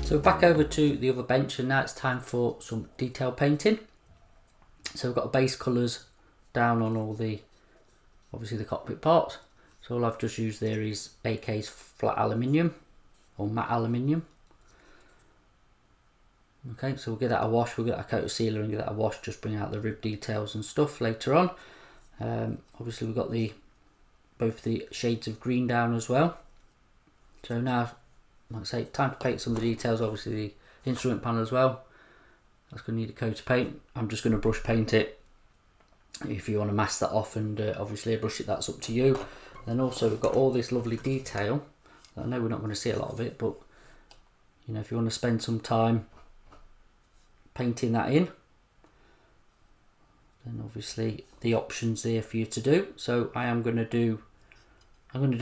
So back over to the other bench, and now it's time for some detail painting. So we've got base colours down on all the, obviously the cockpit parts. So all I've just used there is AK's flat aluminium or matte aluminium. Okay, so we'll give that a wash, we'll get a coat of sealer and give that a wash, just bring out the rib details and stuff later on. Obviously we've got both the shades of green down as well. So now, like I say, time to paint some of the details, obviously the instrument panel as well. That's going to need a coat of paint. I'm just going to brush paint it. If you want to mask that off and obviously brush it, that's up to you. Then also we've got all this lovely detail. I know we're not going to see a lot of it, but you know, if you want to spend some time painting that in, then obviously the options there for you to do. So I'm going to do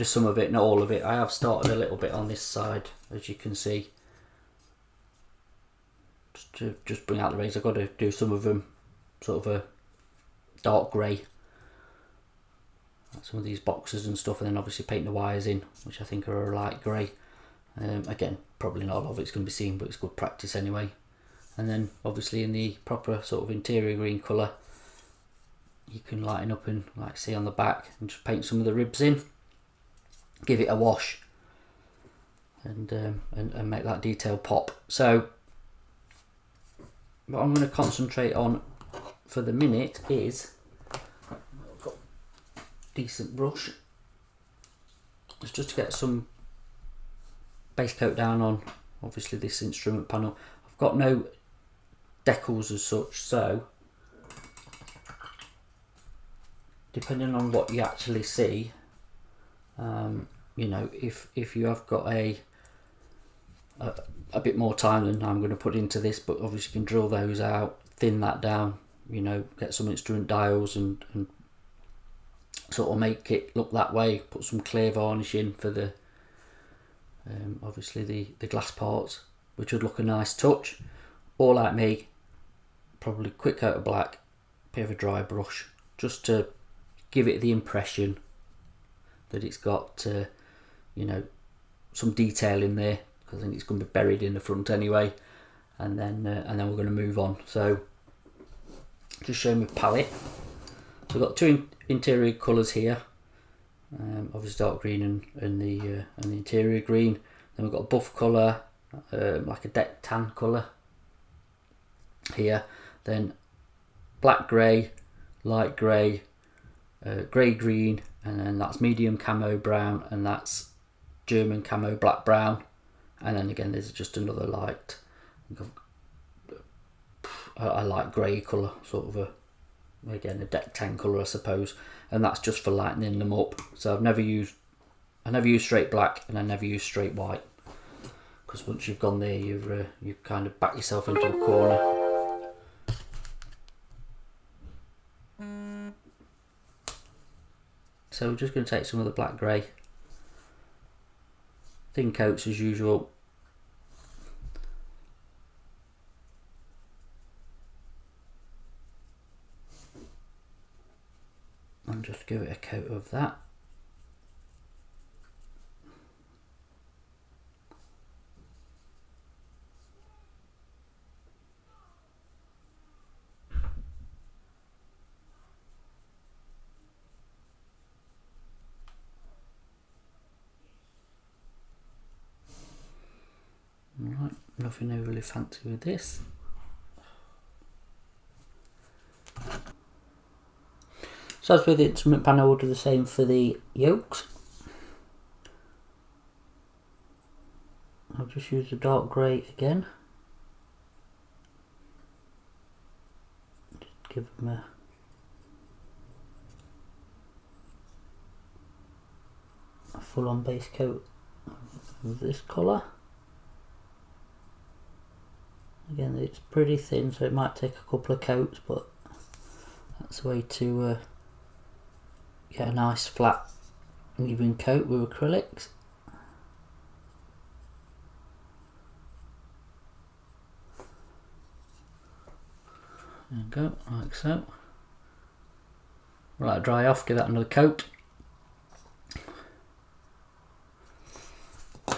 some of it, not all of it. I have started a little bit on this side, as you can see, just bring out the rays. I've got to do some of them sort of a dark grey, some of these boxes and stuff, and then obviously paint the wires in, which I think are a light grey. Again, probably not a lot of it's going to be seen, but it's good practice anyway. And then obviously in the proper sort of interior green colour, you can lighten up and, like see on the back, and just paint some of the ribs in, give it a wash, and make that detail pop. So what I'm going to concentrate on for the minute is, I've got a decent brush, it's just to get some base coat down on obviously this instrument panel. I've got no decals as such, so depending on what you actually see, you know, if you have got a bit more time than I'm going to put into this, but obviously you can drill those out, thin that down, you know, get some instrument dials and sort of make it look that way, put some clear varnish in for the obviously the glass parts, which would look a nice touch. Or like me, probably quick coat of black, bit of a dry brush, just to give it the impression that it's got you know, some detail in there, because I think it's going to be buried in the front anyway. And then we're going to move on. So just showing my palette. So we've got two interior colours here, obviously dark green and the interior green. Then we've got a buff colour, like a deck tan colour here. Then black grey, light grey, grey green, and then that's medium camo brown, and that's German camo black brown. And then again there's just another light, a light grey colour, sort of again a deck tan colour I suppose, and that's just for lightening them up. So I never use straight black, and I never use straight white, because once you've gone there you kind of back yourself into a corner. So we're just going to take some of the black grey, thin coats as usual. And just give it a coat of that. Alright, nothing overly fancy with this. So as with the instrument panel, we'll do the same for the yolks. I'll just use the dark grey again. Just give them a full-on base coat of this colour. Again, it's pretty thin, so it might take a couple of coats, but that's the way to get a nice flat even coat with acrylics. There we go, like so. Let it dry off, give that another coat.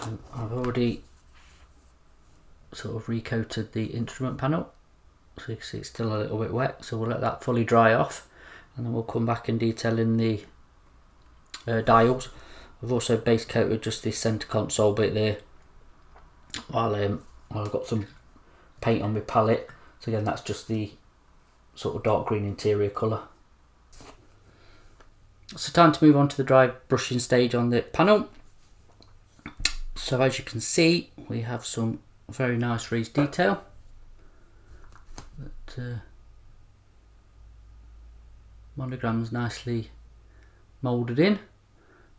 And I've already sort of recoated the instrument panel, so you can see it's still a little bit wet, so we'll let that fully dry off and then we'll come back and detail in the dials. I've also base coated just this centre console bit there while I've got some paint on my palette. So again, that's just the sort of dark green interior colour. So time to move on to the dry brushing stage on the panel. So as you can see, we have some very nice raised detail that Monogram's nicely moulded in.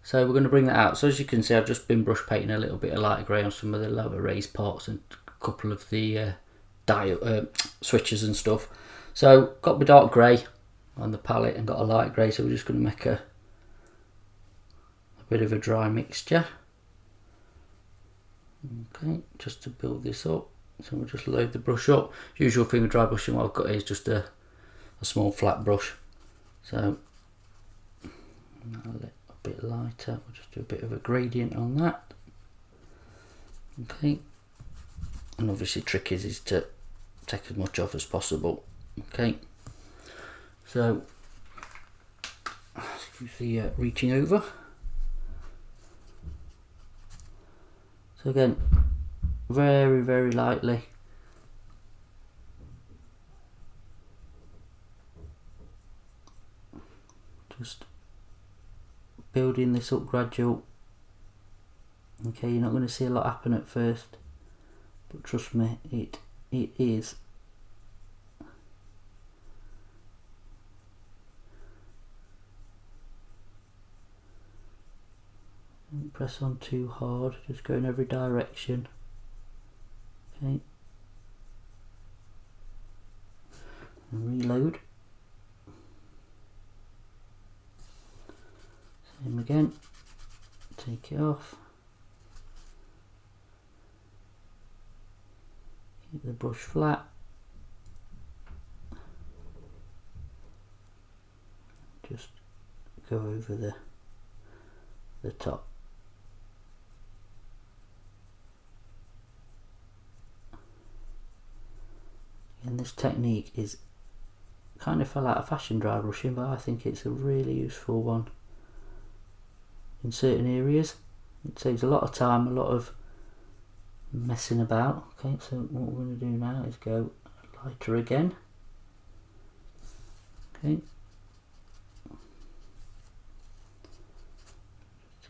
So we're going to bring that out. So as you can see, I've just been brush painting a little bit of light grey on some of the lower raised parts and a couple of the switches and stuff. So got my dark grey on the palette and got a light grey, so we're just going to make a bit of a dry mixture. Okay, just to build this up. So we'll just load the brush up. Usual thing with dry brushing, what I've got is just a small flat brush. So a bit lighter, we'll just do a bit of a gradient on that. Okay, and obviously trick is to take as much off as possible. Okay, so excuse the reaching over. So again, very, very lightly. Just building this up gradual. Okay, you're not going to see a lot happen at first, but trust me, it is. Don't press on too hard, just go in every direction. Okay, and reload. Same again, take it off. Keep the brush flat. Just go over the top. And this technique is kind of fell out of fashion, dry brushing, but I think it's a really useful one in certain areas. It saves a lot of time, a lot of messing about. Okay, so what we're going to do now is go lighter again. Okay,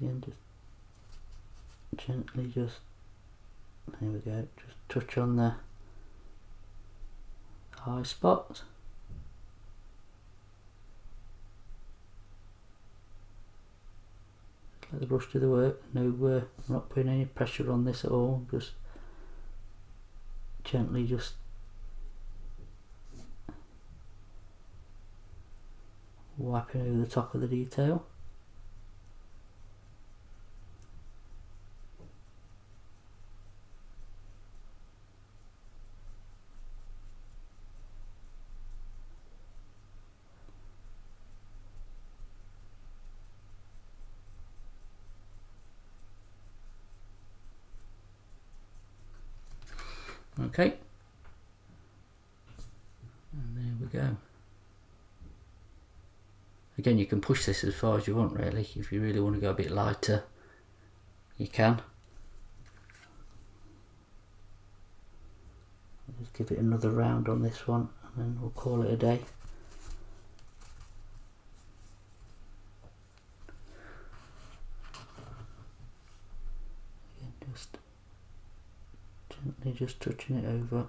again, just gently, there we go, just touch on the high spots. Let the brush do the work. No, I'm not putting any pressure on this at all. Just gently, just wiping over the top of the detail. Okay, and there we go. Again, you can push this as far as you want, really. If you really want to go a bit lighter, you can. I'll just give it another round on this one and then we'll call it a day. Again, just gently just touching it over.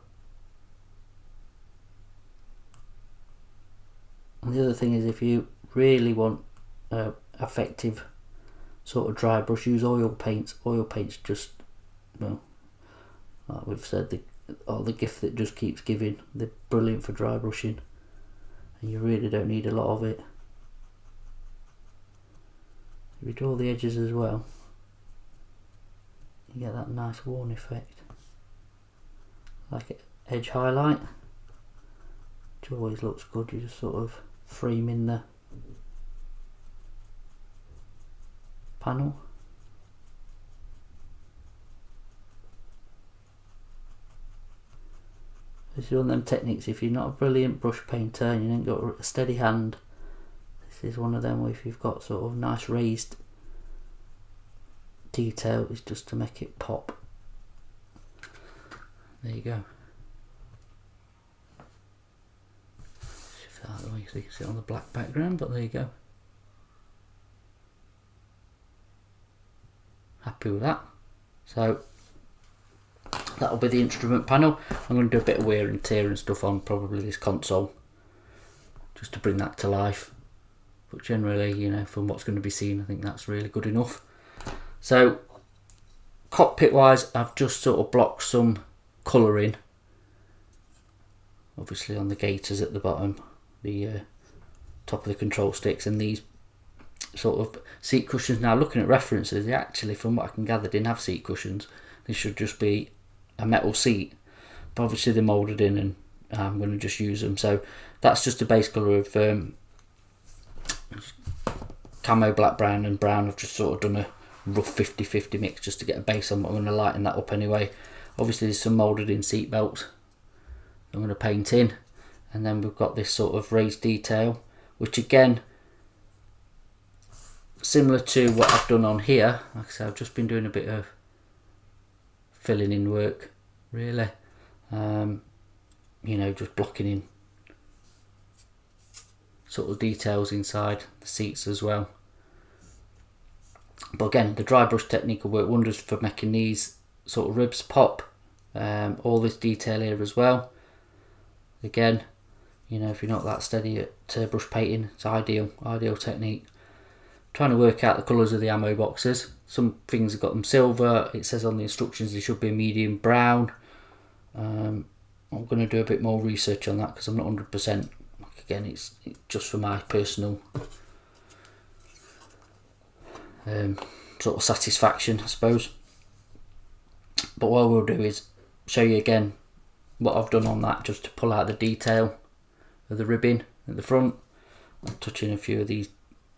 And the other thing is, if you really want effective sort of dry brush, use oil paints. Oil paints just, well, like we've said, the gift that just keeps giving. They're brilliant for dry brushing and you really don't need a lot of it. If you draw the edges as well, you get that nice worn effect, like an edge highlight, which always looks good. You just sort of frame in the panel. This is one of them techniques, if you're not a brilliant brush painter and you ain't got a steady hand, this is one of them where if you've got sort of nice raised detail, it's just to make it pop. There you go. Shift that out of the way so you can see it on the black background, but there you go. Happy with that. So that'll be the instrument panel. I'm going to do a bit of wear and tear and stuff on probably this console, just to bring that to life. But generally, you know, from what's going to be seen, I think that's really good enough. So cockpit wise, I've just sort of blocked some colour in, obviously on the gaiters at the bottom, the top of the control sticks, and these sort of seat cushions. Now looking at references, they actually, from what I can gather, didn't have seat cushions. This should just be a metal seat, but obviously they're moulded in and I'm going to just use them. So that's just a base colour of camo, black, brown and brown. I've just sort of done a rough 50-50 mix just to get a base on. I'm going to lighten that up anyway. Obviously there's some moulded in seat belts I'm going to paint in, and then we've got this sort of raised detail, which again, similar to what I've done on here. Like I said, I've just been doing a bit of filling in work, really. You know, just blocking in sort of details inside the seats as well. But again, the dry brush technique will work wonders for making these sort of ribs pop. All this detail here as well. Again, you know, if you're not that steady at brush painting, it's ideal technique. Trying to work out the colours of the ammo boxes. Some things have got them silver. It says on the instructions they should be a medium brown. I'm going to do a bit more research on that because I'm not 100%. Again, it's just for my personal sort of satisfaction, I suppose. But what we'll do is show you again what I've done on that, just to pull out the detail of the ribbing at the front. I'm touching a few of these,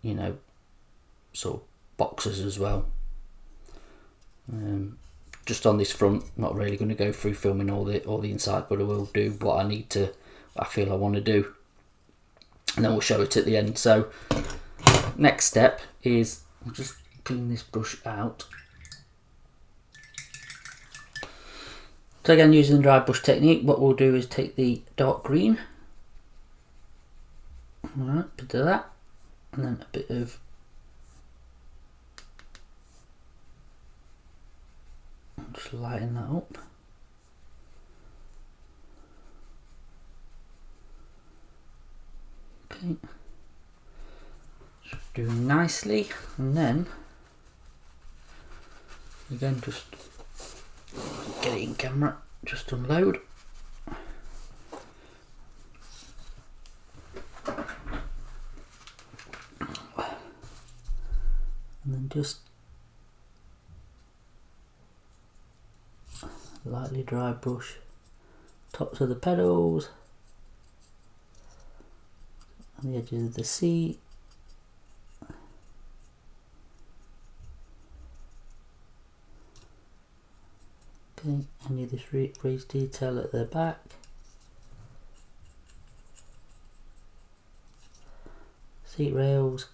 you know, sort of boxes as well. Just on this front, not really going to go through filming all the inside, but I will do what I need to, I feel I want to do, and then we'll show it at the end. So next step is I'll just clean this brush out. So again, using the dry brush technique, what we'll do is take the dark green, alright, a bit of that, and then a bit of just lighten that up. Okay, just doing nicely, and then again just get it in camera, just unload. And then just lightly dry brush tops of the pedals and the edges of the seat. Okay, I need this raised detail at the back. Seat rails.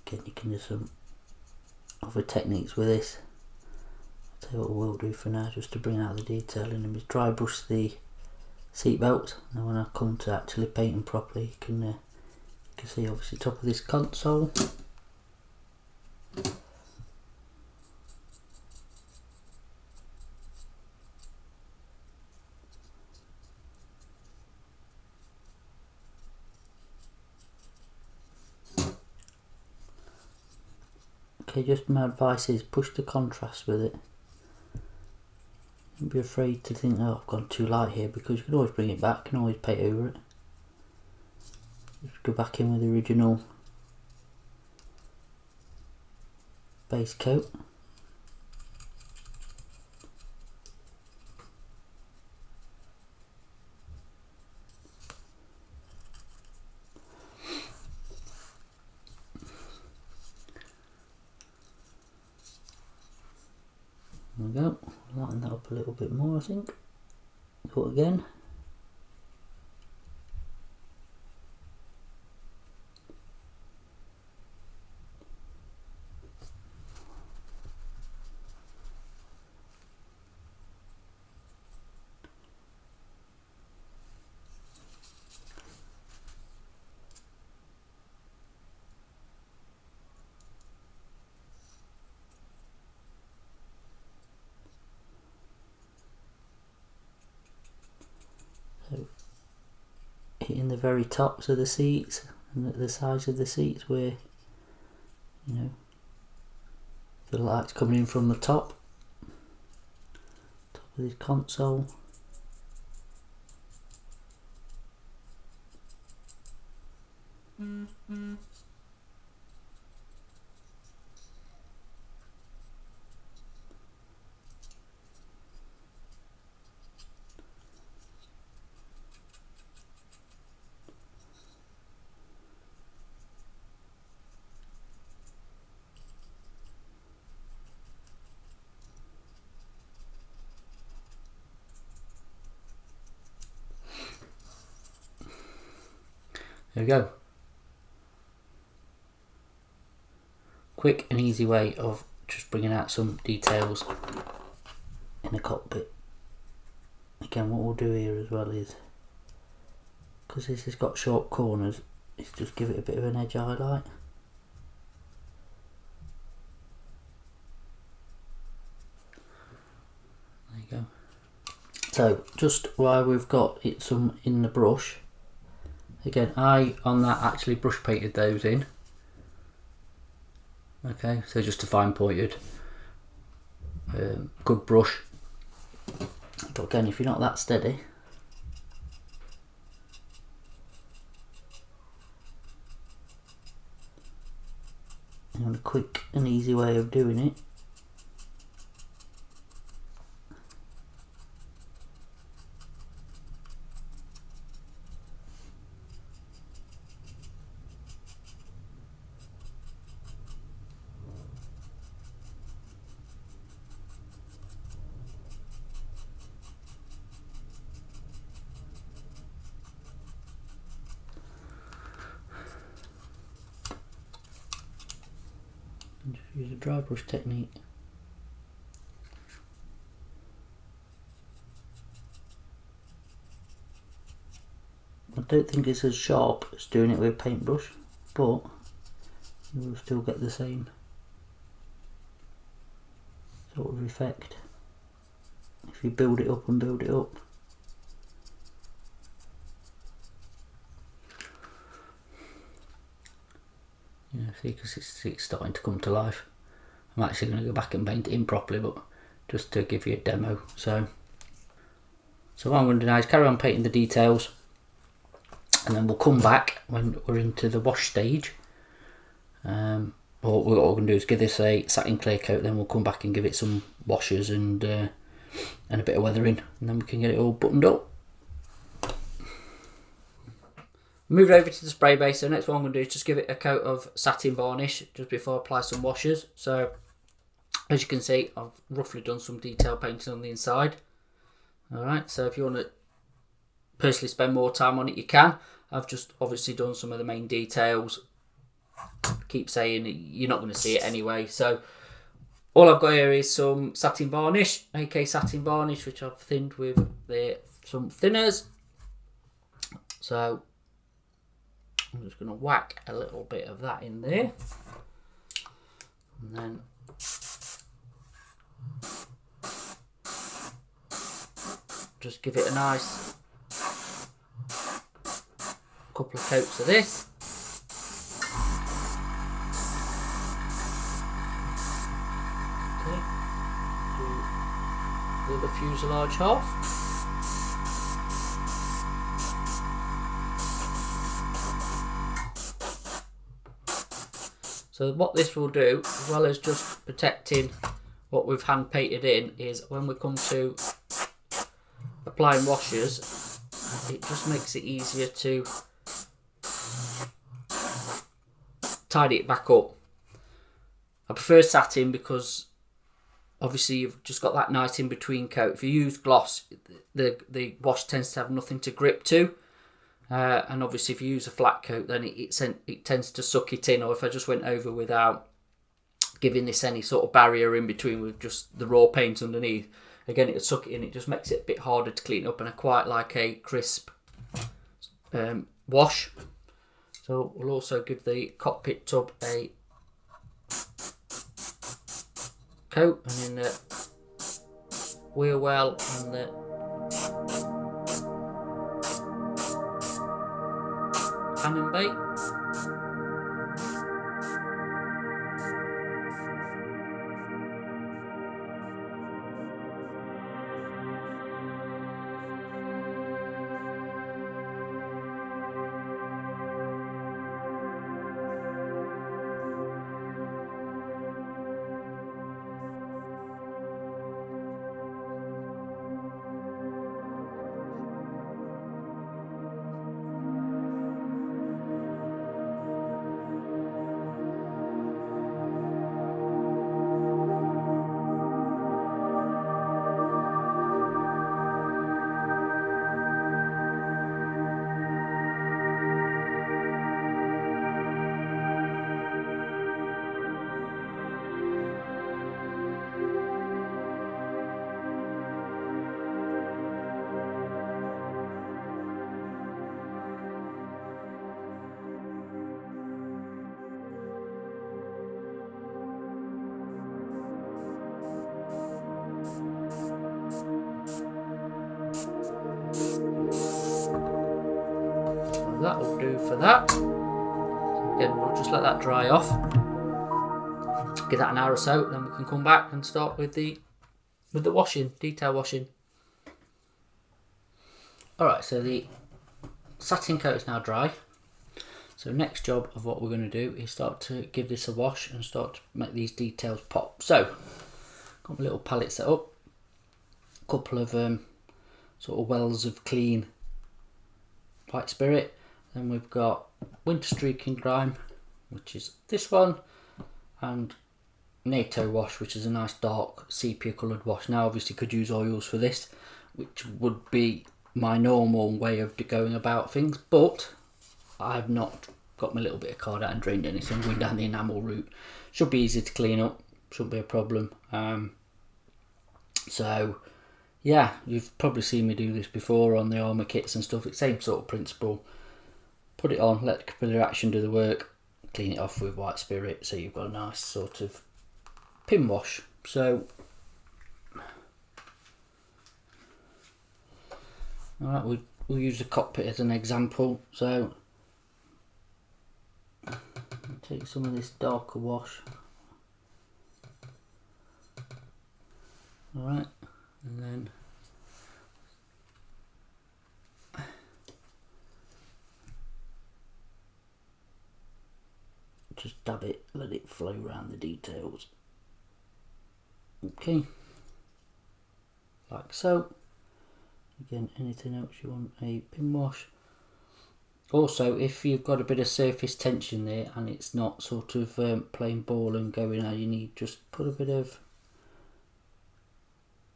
Again, you can do some other techniques with this. I'll tell you what we'll do for now, just to bring out the detail in them, is dry brush the seat belts, and when I come to actually paint them properly, you can see obviously top of this console. Okay, just my advice is push the contrast with it. Don't be afraid to think, oh, I've gone too light here, because you can always bring it back, you can always paint over it. Just go back in with the original base coat. There we go, lighten that up a little bit more I think. Do it again. So, hitting the very tops of the seats and the sides of the seats where, you know, the light's coming in from the top of this console. There we go. Quick and easy way of just bringing out some details in the cockpit. Again, what we'll do here as well is, because this has got sharp corners, is just give it a bit of an edge highlight. There you go. So just while we've got it some in the brush, again, I on that actually brush painted those in. Okay, so just a fine pointed, good brush. But again, if you're not that steady, and a quick and easy way of doing it use a dry brush technique. I don't think it's as sharp as doing it with a paintbrush, but you will still get the same sort of effect if you build it up and build it up. Yeah, see, because it's starting to come to life. I'm actually going to go back and paint it in properly, but just to give you a demo. So what I'm going to do now is carry on painting the details, and then we'll come back when we're into the wash stage. Or what we're going to do is give this a satin clear coat, then we'll come back and give it some washes and a bit of weathering, and then we can get it all buttoned up. Move it over to the spray base. So next one I'm going to do is just give it a coat of satin varnish just before I apply some washes. So as you can see, I've roughly done some detail painting on the inside. Alright, so if you want to personally spend more time on it, you can. I've just obviously done some of the main details. Keep saying you're not going to see it anyway. So all I've got here is some satin varnish, AK satin varnish, which I've thinned with some thinners. So I'm just going to whack a little bit of that in there, and then just give it a nice couple of coats of this. Okay, do the fuselage half. So what this will do, as well as just protecting what we've hand painted in, is when we come to applying washers, it just makes it easier to tidy it back up. I prefer satin because obviously you've just got that nice in between coat. If you use gloss, the wash tends to have nothing to grip to, and obviously if you use a flat coat, then it tends to suck it in. Or if I just went over without giving this any sort of barrier in between with just the raw paint underneath, again it'll suck it in. It just makes it a bit harder to clean up, and I quite like a crisp wash. So we'll also give the Cockpit tub a coat, and in the wheel well and the cannon bait. That will do for that. Again, we'll just let that dry off. Give that an hour or so, then we can come back and start with the washing, detail washing. Alright, so the satin coat is now dry. So next job of what we're going to do is start to give this a wash and start to make these details pop. So, got my little palette set up. A couple of sort of wells of clean white spirit. Then we've got Winter Streak and Grime, which is this one, and NATO wash, which is a nice dark sepia coloured wash. Now obviously could use oils for this, which would be my normal way of going about things, but I've not got my little bit of card out and drained anything. Going down the enamel route should be easy to clean up, shouldn't be a problem. So yeah, you've probably seen me do this before on the armour kits and stuff. It's the same sort of principle. Put it on, let the capillary action do the work, clean it off with white spirit, so you've got a nice sort of pin wash. So alright, we'll use the Cockpit as an example. So take some of this darker wash. Alright, and then just dab it, let it flow around the details. Okay, like so. Again, anything else you want a pin wash. Also, if you've got a bit of surface tension there and it's not sort of plain ball and going out, you need just put a bit of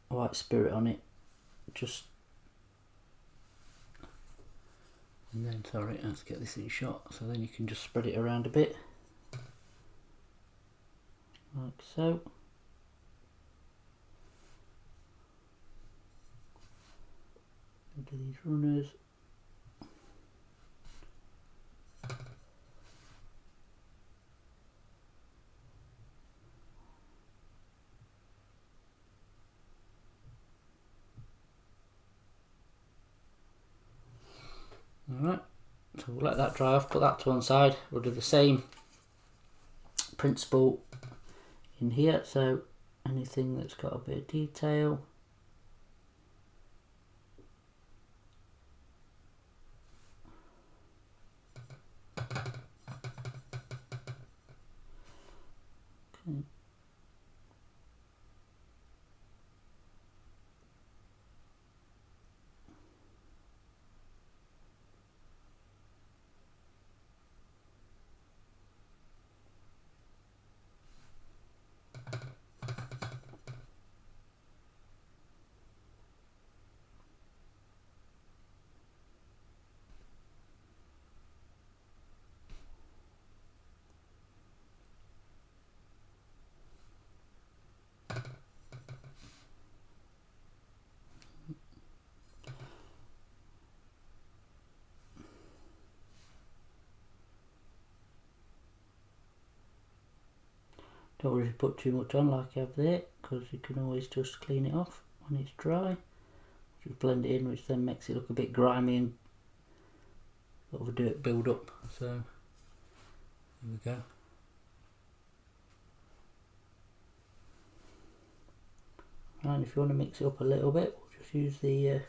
white spirit on it, just, and then, sorry, let's get this in shot, so then you can just spread it around a bit, like so. Into these runners. Alright, so we'll let that dry off, put that to one side. We'll do the same principle in here, so anything that's got a bit of detail, Don't really put too much on like I have there, because you can always just clean it off when it's dry. Just blend it in, which then makes it look a bit grimy and sort of a dirt build up. So here we go. And if you want to mix it up a little bit, we'll just use the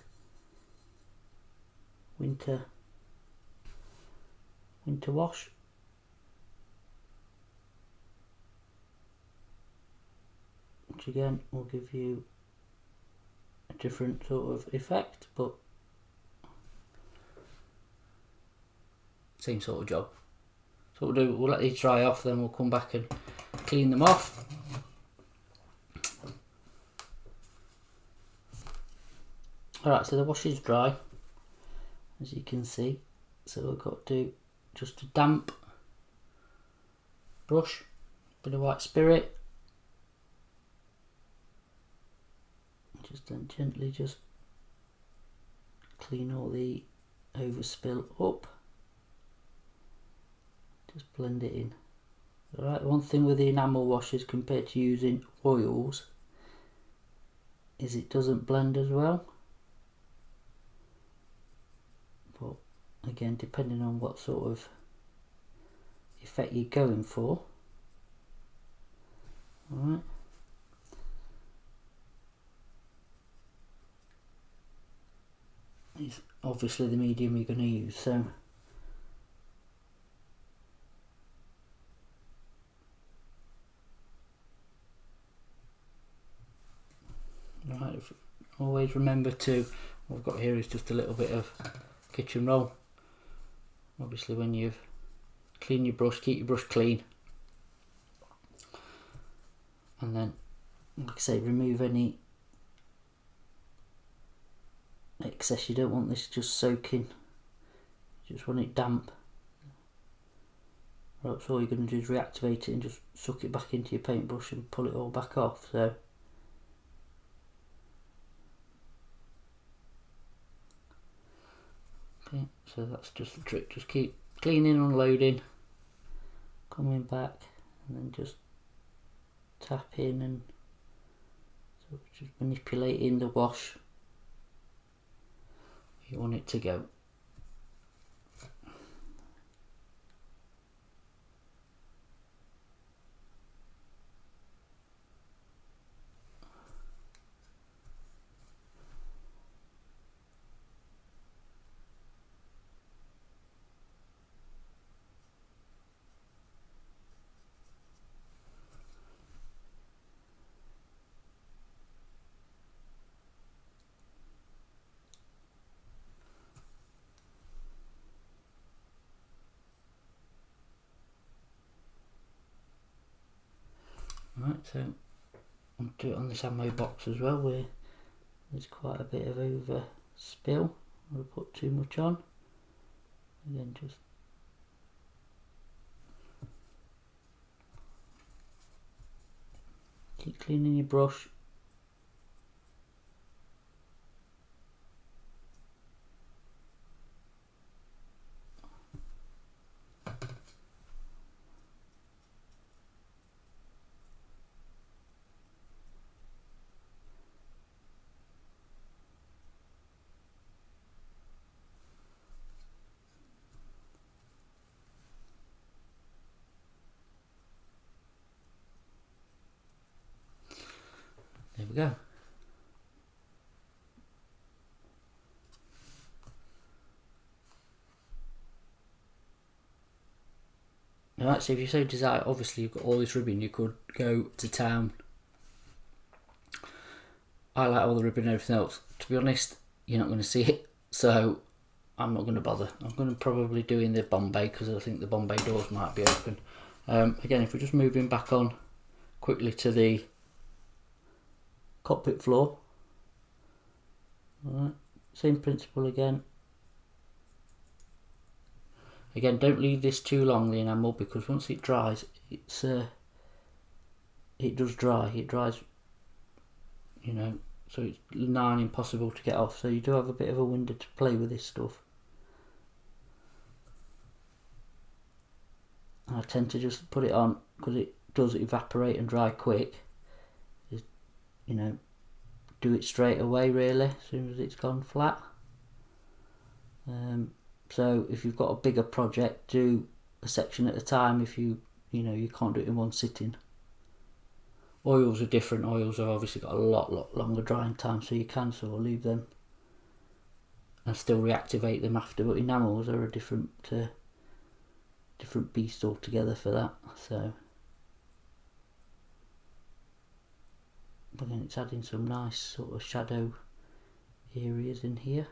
winter wash. Which again will give you a different sort of effect, but same sort of job. So what we'll do, we'll let these dry off, then we'll come back and clean them off. Alright, so the wash is dry, as you can see. So we've got to do just a damp brush, bit of white spirit. Just then gently just clean all the overspill up. Just blend it in. Alright, one thing with the enamel washes compared to using oils is it doesn't blend as well. But again, depending on what sort of effect you're going for. Alright. It's obviously the medium you're going to use, so right, always remember to, what I've got here is just a little bit of kitchen roll. Obviously when you've cleaned your brush, keep your brush clean, and then like I say, remove any excess. You don't want this just soaking, you just want it damp. Right, so all you're going to do is reactivate it and just suck it back into your paintbrush and pull it all back off. So okay, so that's just the trick, just keep cleaning, unloading, coming back, and then just tap in and so just manipulating the wash you want it to go. Right, so I'll do it on this ammo box as well, where there's quite a bit of over spill. I'll put too much on. Again, just keep cleaning your brush. There we go. Alright, so if you so desire, obviously you've got all this ribbon, you could go to town, highlight all the ribbon and everything else. To be honest, you're not going to see it, so I'm not going to bother. I'm going to probably do in the Bombay, because I think the Bombay doors might be open. Again, if we're just moving back on quickly to the cockpit floor, alright, same principle again. Again, don't leave this too long, the enamel, because once it dries, it does dry. It dries, you know, so it's nigh impossible to get off. So you do have a bit of a window to play with this stuff. And I tend to just put it on because it does evaporate and dry quick is, you know, do it straight away really, as soon as it's gone flat. So if you've got a bigger project, do a section at a time if you know you can't do it in one sitting. Oils are different. Oils have obviously got a lot longer drying time, so you can sort of leave them and still reactivate them after, but enamels are a different beast altogether for that. So again, it's adding some nice sort of shadow areas in here.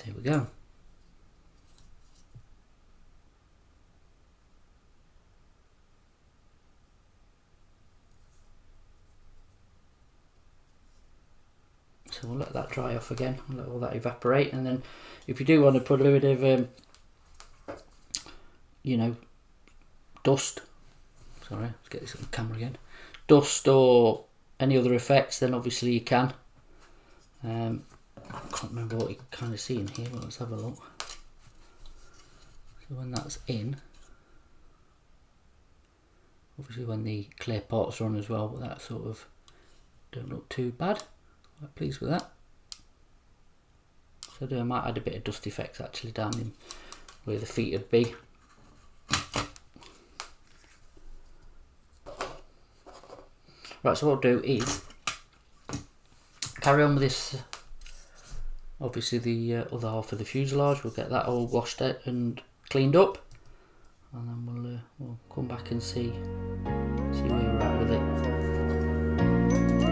There we go. So we'll let that dry off again, we'll let all that evaporate, and then if you do want to put a bit of you know, dust, sorry, let's get this on camera again, dust or any other effects, then obviously you can. I can't remember what you can kind of see in here, but let's have a look. So when that's in, obviously when the clear parts are on as well, but that sort of don't look too bad. Quite pleased with that. So I might add a bit of dust effects actually down in where the feet would be. Right, so what I'll do is carry on with this. Obviously the other half of the fuselage, we'll get that all washed out and cleaned up, and then we'll come back and see where we're at with it.